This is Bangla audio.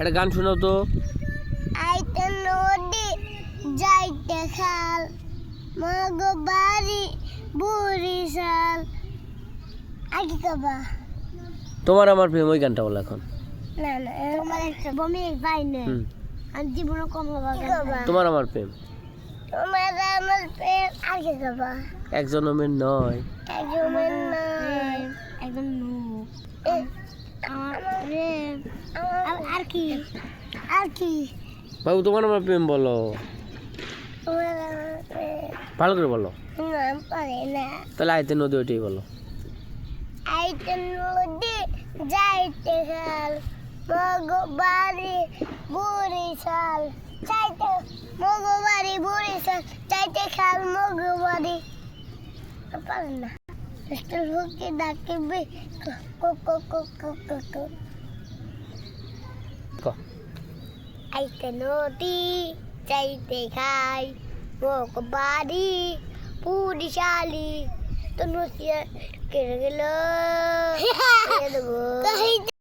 একটা গান শোনাও তো। আইতে নদী যাইতে খাল মগ বাড়ি বরিশাল আগে কবা তোমার আমার প্রেম ওই গানটা বলো এখন। না না তোমার একটা বমি ভাই না আমি জীবনে কম কবা তোমার আমার প্রেম তোমার আমার প্রেম আগে কবা এক জনমের নয় একজন নয় একজন নো আমার প্রেম আর কি আর কি বাবু তোমার আমার প্রেম বলো, তোমার আমার প্রেম ভালো করে বলো। নাম পারে না তাহলে আইতে নদী ওইটাই বলো। আইতে নদী যাইতে খাল মগ বাড়ি বরিশাল চাইতে মগ বাড়ি বরিশাল চাইতে খাল মগ বাড়ি পারে না মিস্টার হুকি ডাকিবি কো কো কো কো কো কো কো আইতে নদী চাইতে খাই মগ বাড়ি বরিশালি তো নসিয়া কেড়ে গেল